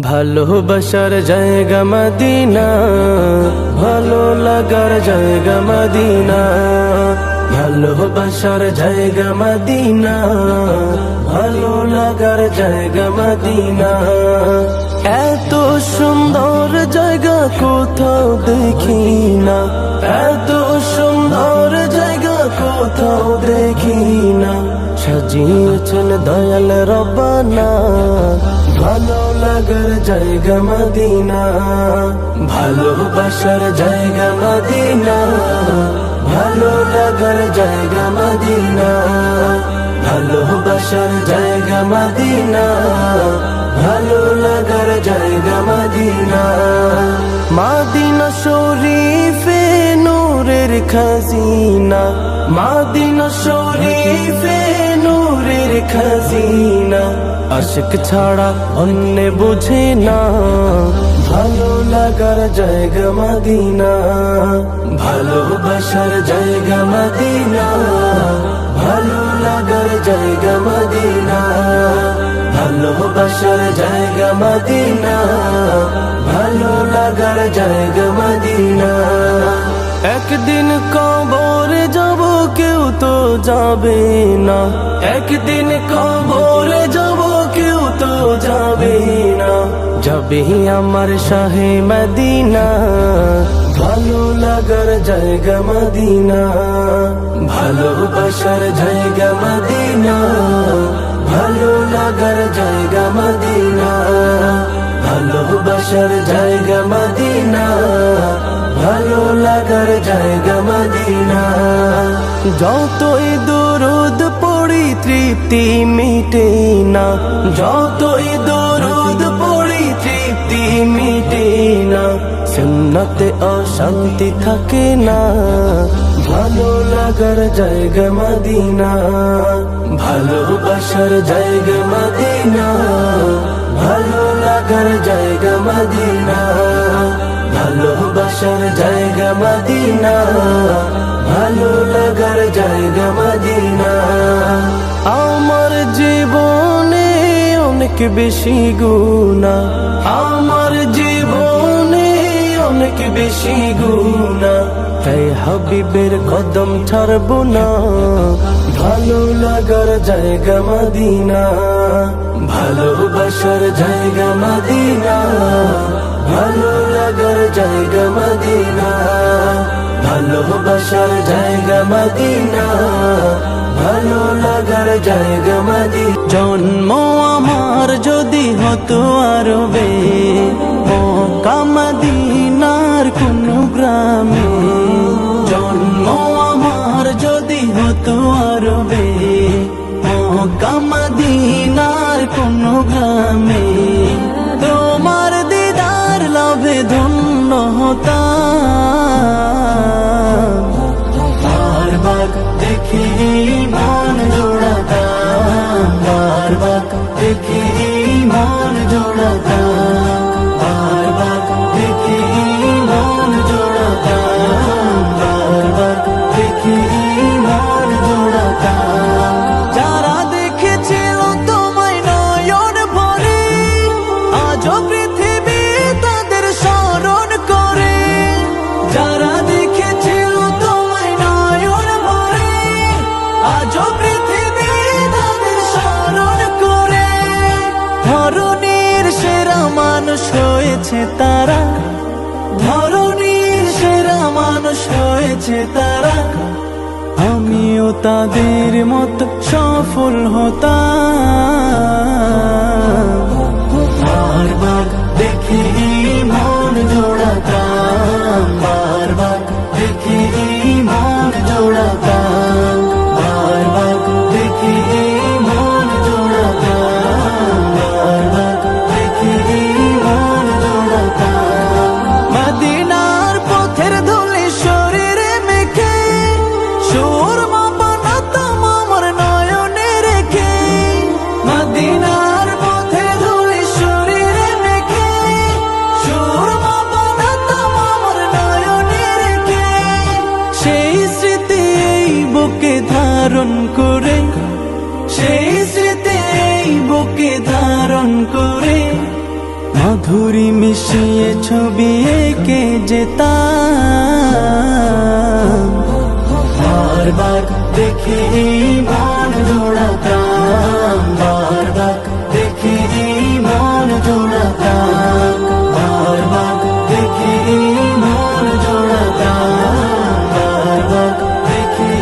ভালোবাসার জায়গা মদিনা, ভালো লাগার জায়গা মদিনা। ভালোবাসার জায়গা মদিনা, ভালো লাগার জায়গা মদিনা। এত সুন্দর জায়গা কোথাও দেখি না, এত সুন্দর জায়গা কোথাও দেখি না। সাজিয়েছেন দয়াল রব্বানা, ভালো লাগার জায়গা মদিনা। ভালোবাসার জায়গা মদিনা, ভালো লাগার জায়গা মদিনা। ভালোবাসার জায়গা মদিনা, ভালো লাগার জায়গা মদিনা। মদিনা শরীফে নূরের খাজিনা, মদিনা শরীফে নূরের খাজিনা। আশিক ছাড়া অন্য বুঝে না, ভালো লাগার জায়গা মদিনা। ভালোবাসার জায়গা মদিনা, ভালো লাগার জায়গা মদিনা। ভালোবাসার জায়গা মদিনা, ভালো লাগার জায়গা মদিনা। একদিন কবরে যাব কেউ তো যাবে না, একদিন কবরে যাব কেউ তো যাবে না। যাবে আমার শাহে মদিনা, ভালো লাগার জায়গা মদিনা। ভালোবাসার জায়গা মদিনা, ভালো লাগার জায়গা মদিনা। ভালোবাসার জায়গা মদিনা, ভালো লাগার জায়গা মদিনা। যতই দরুদ পড়ি তৃপ্তি মিটে না, যতই দরুদ পড়ি তৃপ্তি মিটে না। সুন্নতে অশান্তি থাকে না, ভালো লাগার জায়গা মদিনা। ভালোবাসার জায়গা মদিনা, ভালো লাগার জায়গা মদিনা। ভালোবাসার জায়গা মদিনা, ভালো লাগার জায়গা মদিনা। আমার জীবনে অনেক বেশি গুনাহ, আমার জীবনে অনেক বেশি গুনাহ। তাই হাবিবের কদম ছাড়ব না, ভালো লাগার জায়গা মদিনা। ভালোবাসার জায়গা মদিনা, ভালো লাগার জায়গা মদিনা। ভালোবাসার জায়গা মদিনা, ভালো লাগার জায়গা মদিনা। জন্ম আমার যদি হতো আরবে, মক্কা মদিনার কোন গ্রামে। জন্ম আমার যদি হতো আরবে, মক্কা মদিনার কোন গ্রামে। তোমার দিদার লাভে ধন্য হতাম, বারবার দেখি মন জোড়াতাম, বারবার দেখি মন জোড়াতাম, বারবার দেখি মন জোড়াতাম, বারবার দেখি মন জোড়াতাম। যারা দেখেছিল তোমায় নয়ন ভরে, আজও পৃথিবী তাদের স্মরণ করে। যারা দেখেছিল তোমায় নয়ন ভরে, আজও পৃথিবী তাদের স্মরণ করে। ধরণীর সেরা মানুষ হয়েছে তারা, ধরণীর সেরা মানুষ হয়েছে তারা। আমিও তাদের মতো সফল হতাম, বারবার দেখি মন জোড়াতাম, বারবার দেখি মন জোড়াতাম, বারবার দেখি মন জোড়াতাম, বারবার দেখি মন জোড়াতাম। মদিনার পথের ধুলি শরীরে মেখে, সুরমা বানাতাম আমার নয়নে রেখে। মদিনার পথের ধুলি শরীরে মেখে, সুরমা বানাতাম আমার নয়নে রেখে। সেই স্মৃতি এই বুকে ধারণ করে, সেই স্মৃতি এই বুকে ধারণ করে। ধুরি মিশিয়ে ছবি এঁকে যেতাম, বারবার দেখে মন জোড়াতাম, বারবার দেখে মন জোড়াতাম, বারবার দেখে মন জোড়াতাম, বারবার দেখে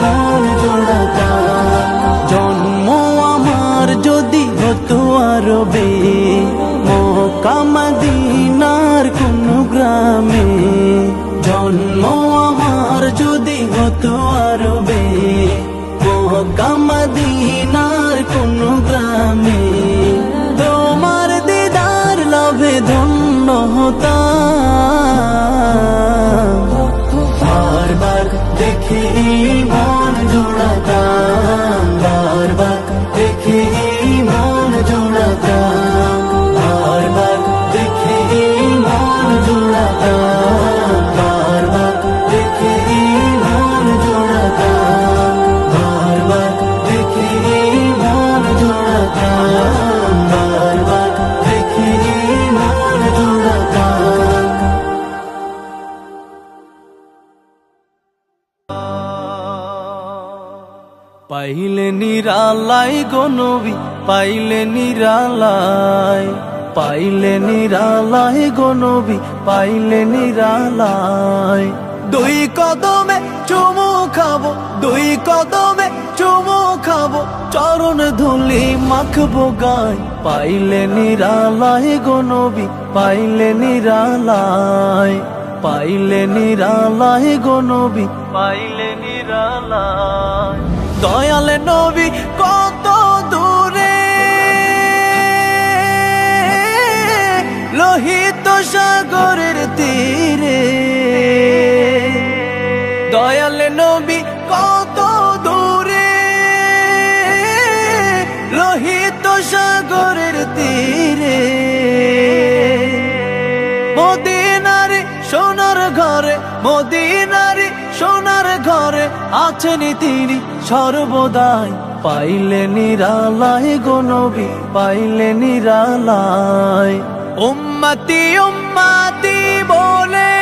মন জোড়াতাম। জন্ম আমার যদি হতো আরবে, মক্কা মদিনার কোন গ্রামে, জন্ম আমার যদি হতো আরবে, মক্কা মদিনার কোন গ্রামে, তোমার দিদার লাভে ধন্য হতাম, বারবার দেখে মন জোড়াতাম, বারবার দেখে মন জোড়াতাম, বারবার দেখে মন জোড়াতাম, বারবার দেখে মন জোড়াতাম, বারবার দেখে মন জোড়াতাম, বারবার দেখে মন জোড়াতাম। পাইলে নিরালাই গো নবী, পাইলে নিরালাই, পাইলে নিরালাই গো নবী, পাইলে নিরালাই। দুই কদমে চুমু খাবো, দুই কদমে চুমু খাবো, চরণ ধুলি মাখবো গায়, পাইলে নিরালাই গো নবী, পাইলে নিরালাই, পাইলে নিরালাই গো নবী, পাইলে নিরালাই। দয়াল নবী কত দূরে, লোহিত সাগরের তীরে, দয়াল নবী কত দূরে, লোহিত সাগরের তীরে, মদিনারে সোনার ঘরে, মদিনারে সোনার ঘরে আছেন তিনি সর্বদাই, পাইলে নিরালাই গো নবী, পাইলে নিরালাই। উম্মতি উম্মতি বলে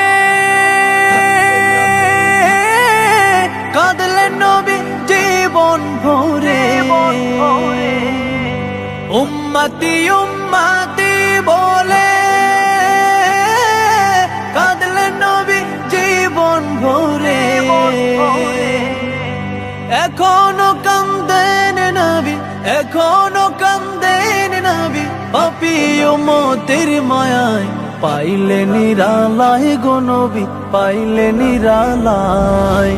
কাঁদলেন নবী জীবন ভরে, উম্মতি উম্মতি বলে কাঁদলেন নবী জীবন ভরে, এখনো কান্দেন নবী, এখনো কান্দেন নবী, পাপী উম্মতের মায়ায়, পাইলে নিরালাই গো নবী, পাইলে নিরালাই।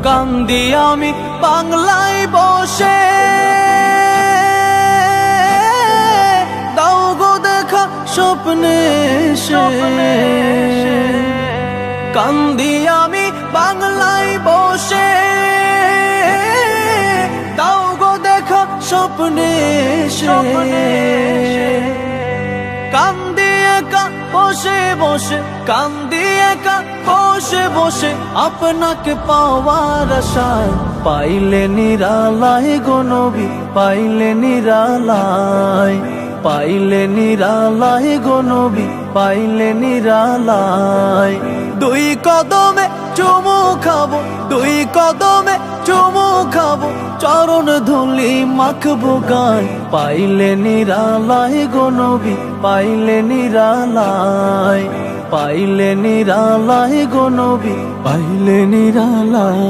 কান্দি আমি বাংলায় বসে, দাও গো দেখা স্বপ্নে এসে, কান্দি আমি বাংলায় বসে, দাও গো দেখা স্বপ্নে এসে, কান্দি একা বসে বসে, কান্দি একা বসে বসে, আপনাকে পাওয়ার আশায়, পাইলে নিরালাই গো নবী, পাইলে নিরালাই, পাইলে নিরালাই গো নবী, পাইলে নিরালাই। দুই কদমে চুমু খাবো, দুই কদমে চুমু খাবো, চরণ ধুলি মাখবো গায়, পাইলে নিরালাই গো নবী, পাইলে নিরালাই, পাইলে নিরালাই গো নবী, পাইলে নিরালাই।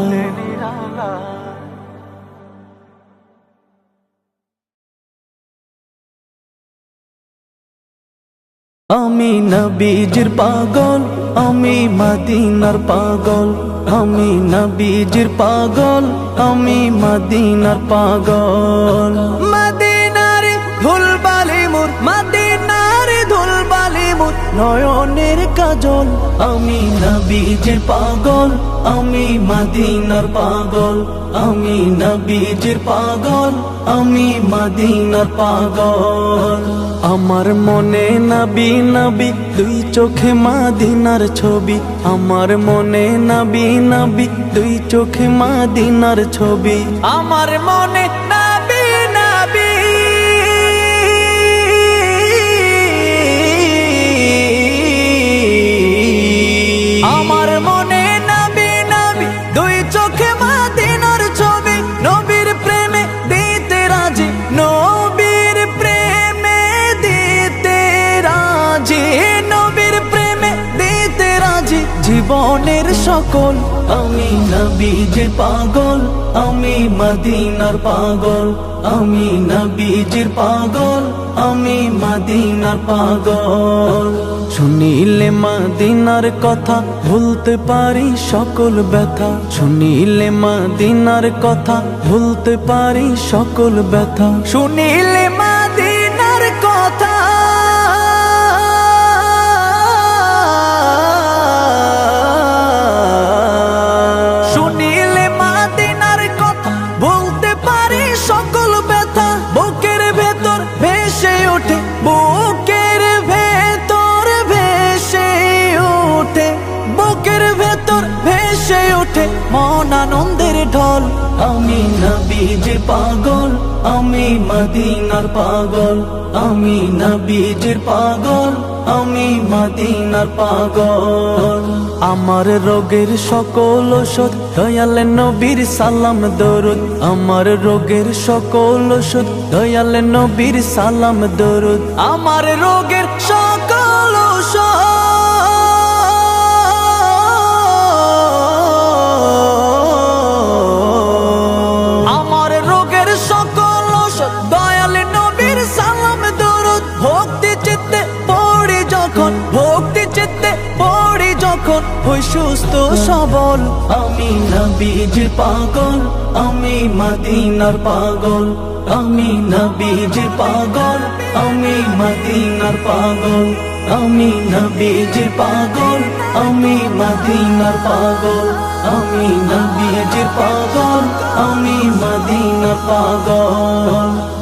আমি নবীজির পাগল, আমি মদিনার পাগল, আমি নবীজির পাগল, আমি মদিনার পাগল। মদিনার ধুলবালি মোর, মদিনার ধুলবালি মোর নয়নের কাজল, আমি নবীজির পাগল, আমি মদিনার পাগল, আমি নবীজির পাগল, আমি মদিনার পাগল। আমার মনে নবী নবী, দুই চোখে মদিনার ছবি, আমার মনে নবী নবী, দুই চোখে মদিনার ছবি, আমার মনে নবী নবী, জীবনের সকল। আমি নবীজির পাগল, আমি মদিনার পাগল, আমি নবীজির পাগল, আমি মদিনার পাগল। শুনিলে মদিনার কথা ভুলতে পারি সকল ব্যথা, শুনিলে মদিনার কথা ভুলতে পারি সকল ব্যথা, শুনিলে মদিনার কথা শুনিলে মদিনার কথা ভুলতে পারি সকল ব্যথা। বুকের ভেতর ভেসে ওঠে, বুকের ভেতর ভেসে ওঠে, বুকের ভেতর ভেসে ওঠে মন আনন্দের ঢল। আমি নবীজির পাগল, আমি মদিনার পাগল, আমি নবীজির পাগল, আমি মদিনার পাগল। আমার রোগের সকল ওষুধ দয়াল নবীর সালাম দরুদ, আমার রোগের সকল ওষুধ দয়াল নবীর সালাম দরুদ, আমার রোগের সকল ওষুধ আমার রোগের সকল ওষুধ দয়াল নবীর সালাম দরুদ। ভক্তি চিত্তে পড়ি যখন, ভক্তি চিত্তে পড়ি যখন হই সুস্থ সবল। আমি নবীজির পাগল, আমি মদিনার পাগল, আমি নবীজির পাগল, আমি মদিনার পাগল, আমি নবীজির পাগল, আমি মদিনার পাগল, আমি নবীজির পাগল, আমি মদিনার পাগল।